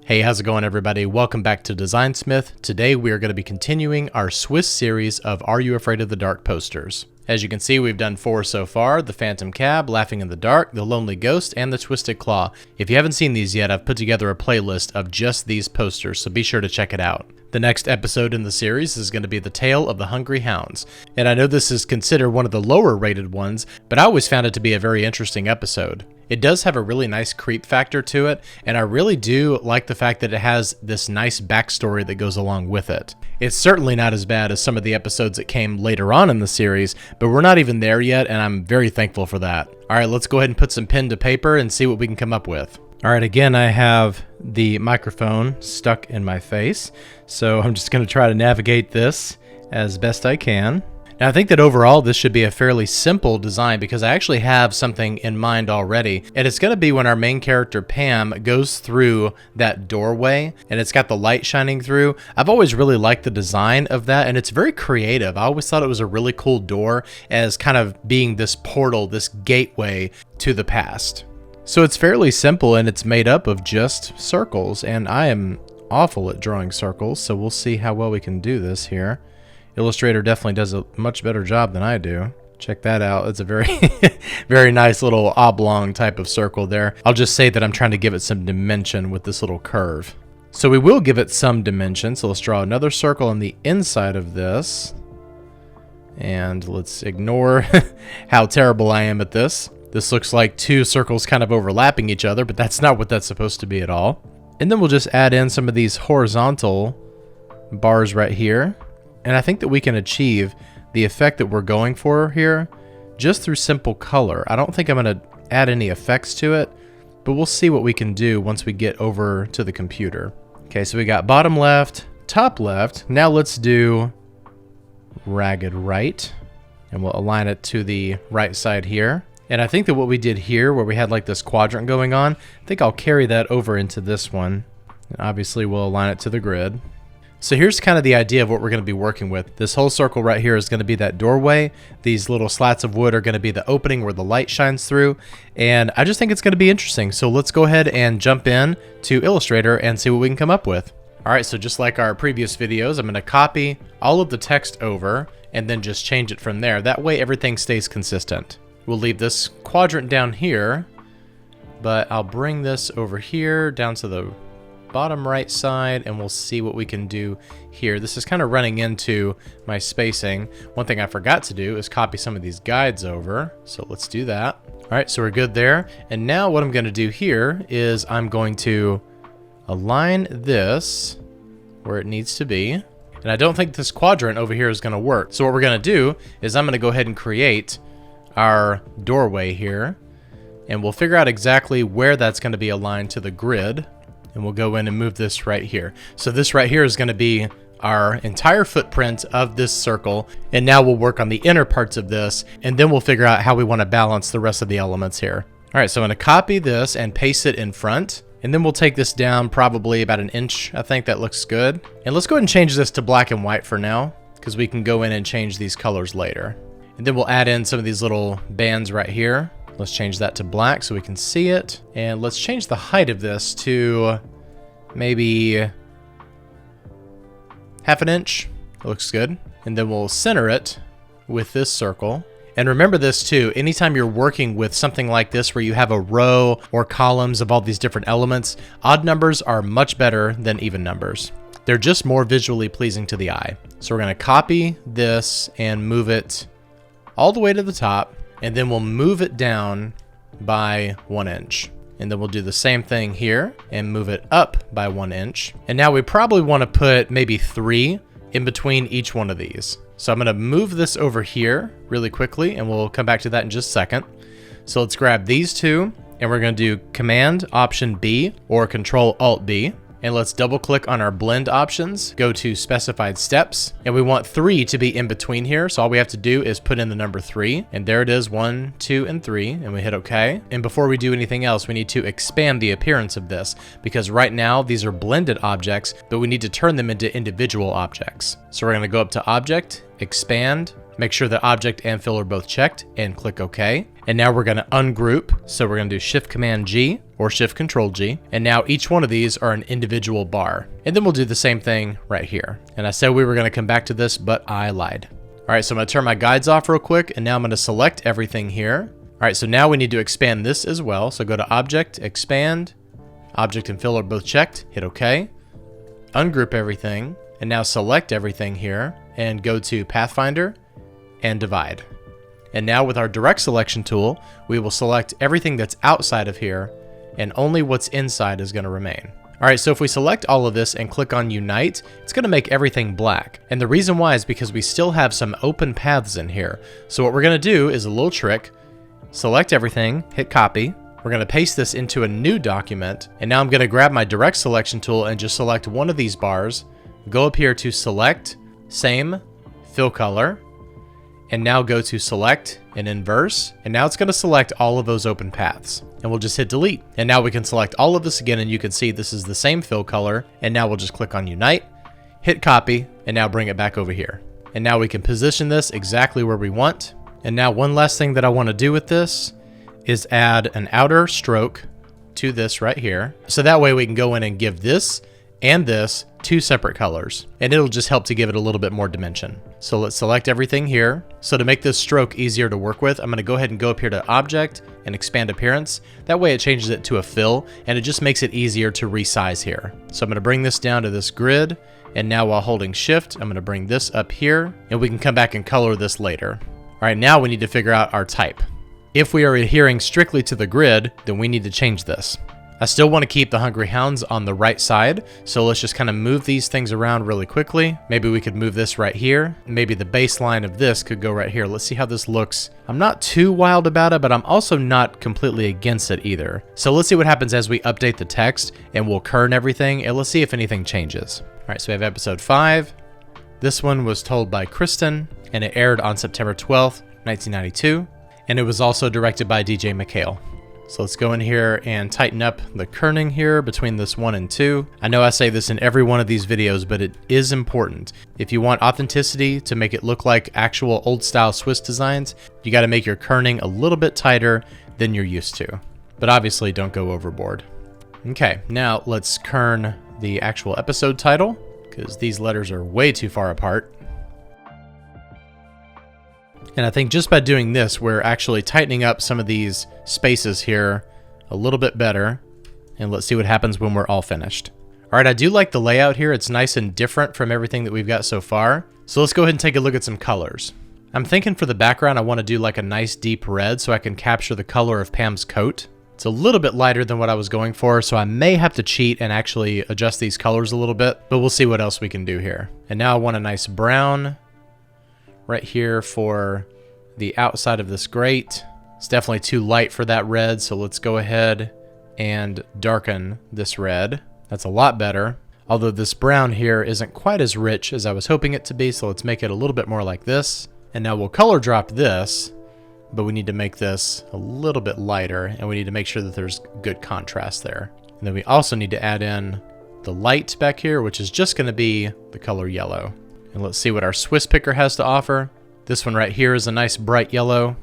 Hey, how's it going everybody? Welcome back to Designsmith. Today we are going to be continuing our Swiss series of Are You Afraid of the Dark posters. As you can see, we've done 4 so far: the Phantom Cab, Laughing in the Dark, the Lonely Ghost, and the Twisted Claw. If you haven't seen these yet, I've put together a playlist of just these posters, so be sure to check it out. The next episode in the series is going to be The Tale of the Hungry Hounds. And I know this is considered one of the lower rated ones, but I always found it to be a very interesting episode. It does have a really nice creep factor to it, and I really do like the fact that it has this nice backstory that goes along with it. It's certainly not as bad as some of the episodes that came later on in the series, but we're not even there yet, and I'm very thankful for that. Alright, let's go ahead and put some pen to paper and see what we can come up with. Alright, again, I have the microphone stuck in my face, so I'm just going to try to navigate this as best I can. Now, I think that overall this should be a fairly simple design because I actually have something in mind already, and it's going to be when our main character Pam goes through that doorway and it's got the light shining through. I've always really liked the design of that, and it's very creative. I always thought it was a really cool door as kind of being this portal, this gateway to the past. So it's fairly simple, and it's made up of just circles, and I am awful at drawing circles, so we'll see how well we can do this here. Illustrator definitely does a much better job than I do. Check that out. It's a very, very nice little oblong type of circle there. I'll just say that I'm trying to give it some dimension with this little curve. So we will give it some dimension. So let's draw another circle on the inside of this. And let's ignore how terrible I am at this. This looks like 2 circles kind of overlapping each other, but that's not what that's supposed to be at all. And then we'll just add in some of these horizontal bars right here. And I think that we can achieve the effect that we're going for here just through simple color. I don't think I'm going to add any effects to it, but we'll see what we can do once we get over to the computer. Okay, so we got bottom left, top left. Now let's do ragged right, and we'll align it to the right side here. And I think that what we did here, where we had like this quadrant going on, I think I'll carry that over into this one. And obviously we'll align it to the grid. So here's kind of the idea of what we're going to be working with. This whole circle right here is going to be that doorway. These little slats of wood are going to be the opening where the light shines through. And I just think it's going to be interesting. So let's go ahead and jump in to Illustrator and see what we can come up with. All right, so just like our previous videos, I'm going to copy all of the text over and then just change it from there. That way everything stays consistent. We'll leave this quadrant down here, but I'll bring this over here down to the bottom right side, and we'll see what we can do here. This is kind of running into my spacing. One thing I forgot to do is copy some of these guides over, so let's do that. All right, so we're good there. And now what I'm going to do here is I'm going to align this where it needs to be. And I don't think this quadrant over here is going to work. So what we're going to do is I'm going to go ahead and create our doorway here, and we'll figure out exactly where that's going to be aligned to the grid. And we'll go in and move this right here. So this right here is going to be our entire footprint of this circle. And now we'll work on the inner parts of this, and then we'll figure out how we want to balance the rest of the elements here. All right, so I'm going to copy this and paste it in front. And then we'll take this down probably about 1 inch. I think that looks good. And let's go ahead and change this to black and white for now, because we can go in and change these colors later. And then we'll add in some of these little bands right here. Let's change that to black so we can see it. And let's change the height of this to maybe 1/2 inch. Looks good. And then we'll center it with this circle. And remember this too, anytime you're working with something like this where you have a row or columns of all these different elements, odd numbers are much better than even numbers. They're just more visually pleasing to the eye. So we're going to copy this and move it all the way to the top. And then we'll move it down by 1 inch. And then we'll do the same thing here and move it up by 1 inch. And now we probably want to put maybe 3 in between each one of these. So I'm going to move this over here really quickly, and we'll come back to that in just a second. So let's grab these 2, and we're going to do Command Option B or Control Alt B. And let's double click on our blend options, go to specified steps, and we want 3 to be in between here. So all we have to do is put in the number 3, and there it is, 1, 2, and 3, and we hit OK. And before we do anything else, we need to expand the appearance of this, because right now these are blended objects, but we need to turn them into individual objects. So we're going to go up to Object, expand, make sure that object and fill are both checked, and click OK. And now we're going to ungroup. So we're going to do Shift Command G or Shift Control G. And now each one of these are an individual bar. And then we'll do the same thing right here. And I said we were going to come back to this, but I lied. All right, so I'm going to turn my guides off real quick. And now I'm going to select everything here. All right, so now we need to expand this as well. So go to Object, Expand. Object and fill are both checked. Hit OK. Ungroup everything. And now select everything here. And go to Pathfinder and Divide. And now with our direct selection tool, we will select everything that's outside of here, and only what's inside is going to remain. All right, so if we select all of this and click on Unite, it's going to make everything black. And the reason why is because we still have some open paths in here. So what we're going to do is a little trick. Select everything, hit copy. We're going to paste this into a new document. And now I'm going to grab my direct selection tool and just select one of these bars. Go up here to Select, Same, Fill Color. And now go to Select and Inverse. And now it's going to select all of those open paths. And we'll just hit Delete. And now we can select all of this again, and you can see this is the same fill color. And now we'll just click on Unite, hit Copy, and now bring it back over here. And now we can position this exactly where we want. And now one last thing that I want to do with this is add an outer stroke to this right here. So that way we can go in and give this and this two separate colors, and it'll just help to give it a little bit more dimension. So let's select everything here. So to make this stroke easier to work with, I'm going to go ahead and go up here to Object and Expand Appearance. That way it changes it to a fill, and it just makes it easier to resize here. So I'm going to bring this down to this grid, and now while holding Shift, I'm going to bring this up here, and we can come back and color this later. All right, now we need to figure out our type. If we are adhering strictly to the grid, then we need to change this. I still want to keep the Hungry Hounds on the right side, so let's just kind of move these things around really quickly. Maybe we could move this right here. Maybe the baseline of this could go right here. Let's see how this looks. I'm not too wild about it, but I'm also not completely against it either. So let's see what happens as we update the text, and we'll kern everything, and let's see if anything changes. All right, so we have episode 5. This one was told by Kristen, and it aired on September 12th, 1992, and it was also directed by DJ McHale. So let's go in here and tighten up the kerning here between this 1 and 2. I know I say this in every one of these videos, but it is important. If you want authenticity to make it look like actual old style Swiss designs, you got to make your kerning a little bit tighter than you're used to. But obviously don't go overboard. Okay, now let's kern the actual episode title, because these letters are way too far apart. And I think just by doing this, we're actually tightening up some of these spaces here a little bit better. And let's see what happens when we're all finished. All right, I do like the layout here. It's nice and different from everything that we've got so far. So let's go ahead and take a look at some colors. I'm thinking for the background, I want to do like a nice deep red so I can capture the color of Pam's coat. It's a little bit lighter than what I was going for, so I may have to cheat and actually adjust these colors a little bit, but we'll see what else we can do here. And now I want a nice brown right here for the outside of this grate. It's definitely too light for that red, so let's go ahead and darken this red. That's a lot better. Although this brown here isn't quite as rich as I was hoping it to be, so let's make it a little bit more like this. And now we'll color drop this, but we need to make this a little bit lighter, and we need to make sure that there's good contrast there. And then we also need to add in the light back here, which is just going to be the color yellow. And let's see what our Swiss picker has to offer. This one right here is a nice bright yellow.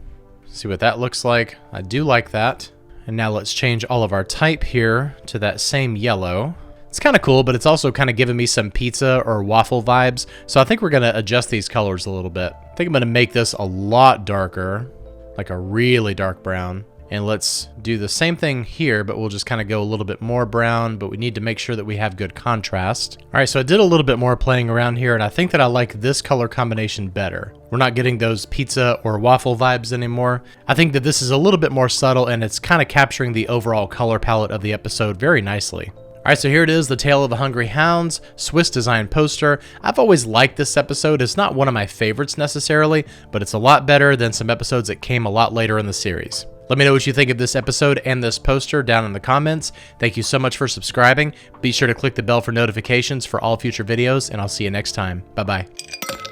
See what that looks like. I do like that. And now let's change all of our type here to that same yellow. It's kind of cool, but it's also kind of giving me some pizza or waffle vibes. So I think we're going to adjust these colors a little bit. I think I'm going to make this a lot darker, like a really dark brown. And let's do the same thing here, but we'll just kind of go a little bit more brown, but we need to make sure that we have good contrast. All right, so I did a little bit more playing around here, and I think that I like this color combination better. We're not getting those pizza or waffle vibes anymore. I think that this is a little bit more subtle, and it's kind of capturing the overall color palette of the episode very nicely. All right, so here it is, The Tale of the Hungry Hounds, Swiss design poster. I've always liked this episode. It's not one of my favorites necessarily, but it's a lot better than some episodes that came a lot later in the series. Let me know what you think of this episode and this poster down in the comments. Thank you so much for subscribing. Be sure to click the bell for notifications for all future videos, and I'll see you next time. Bye-bye.